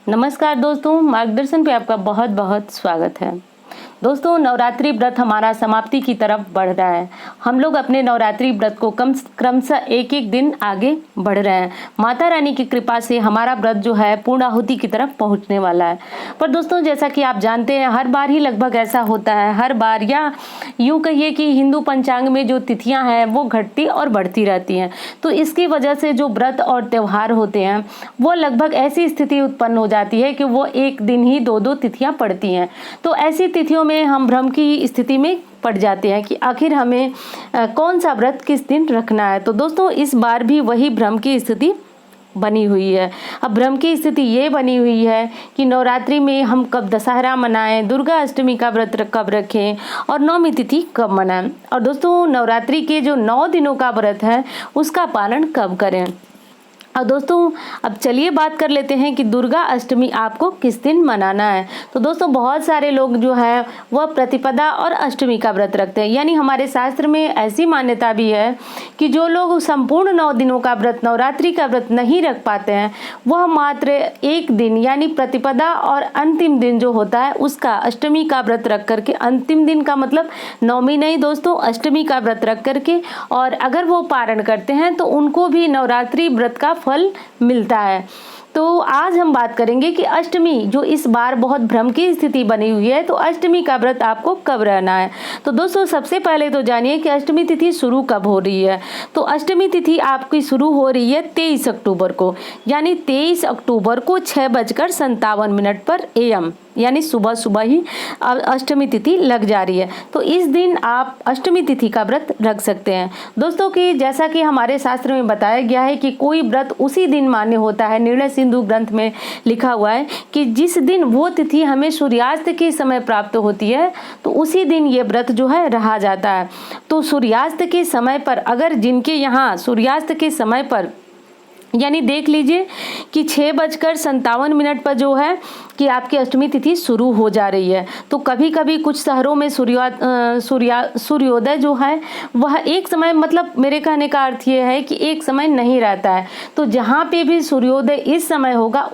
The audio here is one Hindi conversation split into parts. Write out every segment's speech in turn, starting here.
नमस्कार दोस्तों, मार्गदर्शन पे आपका बहुत बहुत स्वागत है। दोस्तों, नवरात्रि व्रत हमारा समाप्ति की तरफ बढ़ रहा है। हम लोग अपने नवरात्रि व्रत को क्रमशः एक एक दिन आगे बढ़ रहे हैं। माता रानी की कृपा से हमारा व्रत जो है पूर्णाहुति की तरफ पहुंचने वाला है। पर दोस्तों, जैसा कि आप जानते हैं, हर बार ही लगभग ऐसा होता है। हर बार, या यूँ कहिए कि हिंदू पंचांग में जो तिथियां हैं वो घटती और बढ़ती रहती हैं। तो इसकी वजह से जो व्रत और त्यौहार होते हैं वो लगभग ऐसी स्थिति उत्पन्न हो जाती है कि वो एक दिन ही दो दो तिथियां पड़ती हैं। तो ऐसी तिथियों में हम भ्रम की स्थिति में पड़ जाते हैं कि आखिर हमें कौन सा व्रत किस दिन रखना है। तो दोस्तों, इस बार भी वही भ्रम की स्थिति बनी हुई है। अब भ्रम की स्थिति ये बनी हुई है कि नवरात्रि में हम कब दशहरा मनाएं, दुर्गा अष्टमी का व्रत कब रखें और नौमी तिथि कब मनाएं। और दोस्तों, नवरात्रि के जो 9 दिनों का व्रत है उसका पालन कब करें। और दोस्तों, अब चलिए बात कर लेते हैं कि दुर्गा अष्टमी आपको किस दिन मनाना है। तो दोस्तों, बहुत सारे लोग जो है वह प्रतिपदा और अष्टमी का व्रत रखते हैं। यानी हमारे शास्त्र में ऐसी मान्यता भी है कि जो लोग संपूर्ण 9 दिनों का व्रत, नवरात्रि का व्रत नहीं रख पाते हैं, वह मात्र एक दिन यानी प्रतिपदा और अंतिम दिन जो होता है उसका, अष्टमी का व्रत रख करके, अंतिम दिन का मतलब नौमी नहीं दोस्तों, अष्टमी का व्रत रख करके, और अगर वो पारण करते हैं तो उनको भी नवरात्रि व्रत का फल मिलता है। तो आज हम बात करेंगे कि अष्टमी जो इस बार बहुत भ्रम की स्थिति बनी हुई है, तो अष्टमी का व्रत आपको कब रहना है। तो दोस्तों, सबसे पहले तो जानिए कि अष्टमी तिथि शुरू कब हो रही है। तो अष्टमी तिथि आपकी शुरू हो रही है 23 अक्टूबर को, यानी 23 अक्टूबर को 6:57 पर AM, यानी सुबह सुबह ही अष्टमी तिथि लग जा रही है। तो इस दिन आप अष्टमी तिथि का व्रत रख सकते हैं। दोस्तों, कि जैसा कि हमारे शास्त्र में बताया गया है कि कोई व्रत उसी दिन मान्य होता है। निर्णय सिंधु ग्रंथ में लिखा हुआ है कि जिस दिन वो तिथि हमें सूर्यास्त के समय प्राप्त होती है तो उसी दिन ये व्रत जो है रहा जाता है। तो सूर्यास्त के समय पर, अगर जिनके यहाँ सूर्यास्त के समय पर, यानी देख लीजिए कि 6:57 पर जो है कि आपकी अष्टमी तिथि शुरू हो जा रही है। तो कभी कभी कुछ शहरों में सूर्योदय जो है वह एक समय, मतलब मेरे कहने का अर्थ ये है कि एक समय नहीं रहता है। तो जहाँ पे भी सूर्योदय इस समय होगा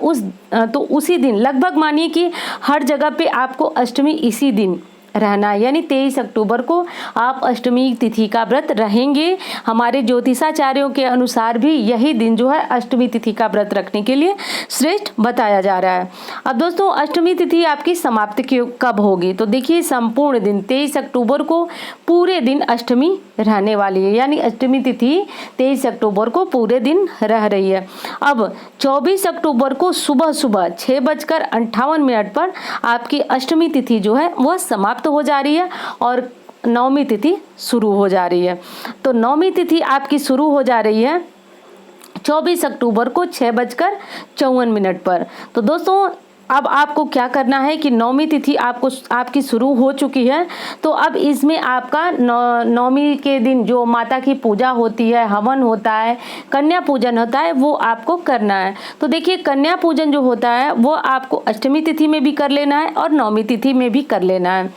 तो उसी दिन, लगभग मानिए कि हर जगह पे आपको अष्टमी इसी दिन रहना है। यानी 23 अक्टूबर को आप अष्टमी तिथि का व्रत रहेंगे। हमारे ज्योतिषाचार्यों के अनुसार भी यही दिन जो है अष्टमी तिथि का व्रत रखने के लिए श्रेष्ठ बताया जा रहा है। अब दोस्तों, अष्टमी तिथि आपकी समाप्ति कब होगी। तो देखिए, संपूर्ण दिन 23 अक्टूबर को पूरे दिन अष्टमी रहने वाली है। यानी अष्टमी तिथि 23 अक्टूबर को पूरे दिन रह रही है। अब 24 अक्टूबर को सुबह सुबह 6:58 पर आपकी अष्टमी तिथि जो है वह समाप्त हो जा रही है और नौमी तिथि शुरू हो जा रही है। तो नौमी तिथि आपकी शुरू हो जा रही है 24 अक्टूबर को 6:54 पर। तो दोस्तों, अब आपको क्या करना है कि नौमी तिथि आपकी शुरू हो चुकी है। तो अब इसमें आपका नौमी के दिन जो माता की पूजा होती है, हवन होता है, कन्या पूजन होता है, वो आपको करना है। तो देखिए, कन्या पूजन जो होता है वो आपको अष्टमी तिथि में भी कर लेना है और नौमी तिथि में भी कर लेना है।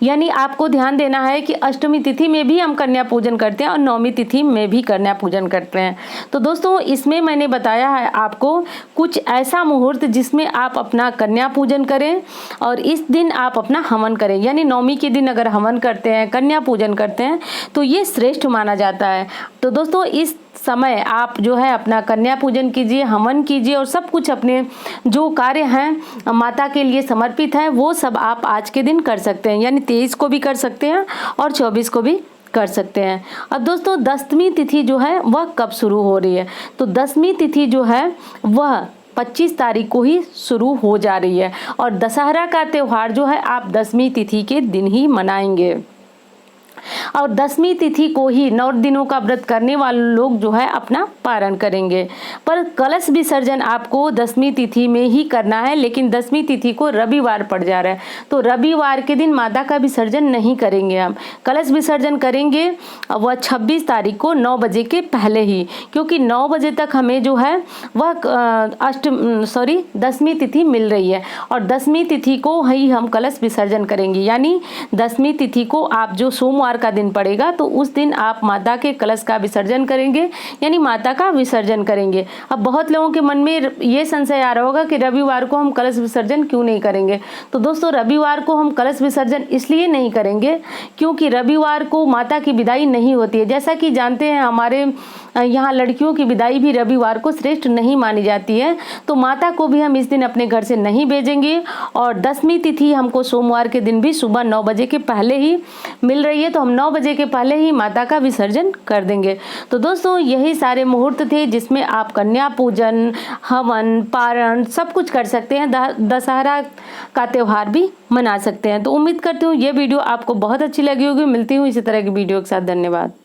यानी आपको ध्यान देना है कि अष्टमी तिथि में भी हम कन्या पूजन करते हैं और नौमी तिथि में भी कन्या पूजन करते हैं। तो दोस्तों, इसमें मैंने बताया है आपको कुछ ऐसा मुहूर्त जिसमें आप अपना कन्या पूजन करें और इस दिन आप अपना हवन करें। यानी नौमी के दिन अगर हवन करते हैं, कन्या पूजन करते हैं, तो ये श्रेष्ठ माना जाता है। तो दोस्तों, इस समय आप जो है अपना कन्या पूजन कीजिए, हवन कीजिए और सब कुछ अपने जो कार्य हैं माता के लिए समर्पित है वो सब आप आज के दिन कर सकते हैं। यानी 23 को भी कर सकते हैं और 24 को भी कर सकते हैं। अब दोस्तों, 10वीं तिथि जो है वह कब शुरू हो रही है। तो 10वीं तिथि जो है वह 25 तारीख को ही शुरू हो जा रही है और दशहरा का त्यौहार जो है आप 10वीं तिथि के दिन ही मनाएंगे। और 10वीं तिथि को ही 9 दिनों का व्रत करने वाले लोग जो है अपना पारण करेंगे। पर कलश विसर्जन आपको 10वीं तिथि में ही करना है, लेकिन 10वीं तिथि को रविवार पड़ जा रहा है। तो रविवार के दिन माता का विसर्जन नहीं करेंगे, हम कलश विसर्जन करेंगे वह 26 तारीख को 9 बजे के पहले ही, क्योंकि 9 बजे तक हमें जो है वह 10वीं तिथि मिल रही है और 10वीं तिथि को ही हम कलश विसर्जन करेंगे। यानी 10वीं तिथि को आप जो सोमवार सोमवार का दिन पड़ेगा तो उस दिन आप माता के कलश का विसर्जन करेंगे, यानी माता का विसर्जन करेंगे। अब बहुत लोगों के मन में ये संशय आ रहा होगा कि रविवार को हम कलश विसर्जन क्यों नहीं करेंगे। तो दोस्तों, रविवार को हम कलश विसर्जन इसलिए नहीं करेंगे क्योंकि रविवार को माता की विदाई नहीं होती है। जैसा कि जानते हैं, हमारे यहाँ लड़कियों की विदाई भी रविवार को श्रेष्ठ नहीं मानी जाती है, तो माता को भी हम इस दिन अपने घर से नहीं भेजेंगे। और 10वीं तिथि हमको सोमवार के दिन भी सुबह 9 बजे के पहले ही मिल रही है, तो हम 9 बजे के पहले ही माता का विसर्जन कर देंगे। तो दोस्तों, यही सारे मुहूर्त थे जिसमें आप कन्या पूजन, हवन, पारण सब कुछ कर सकते हैं। दशहरा का त्यौहार भी मना सकते हैं। तो उम्मीद करती हूँ ये वीडियो आपको बहुत अच्छी लगी होगी। मिलती हूँ इसी तरह की वीडियो के साथ। धन्यवाद।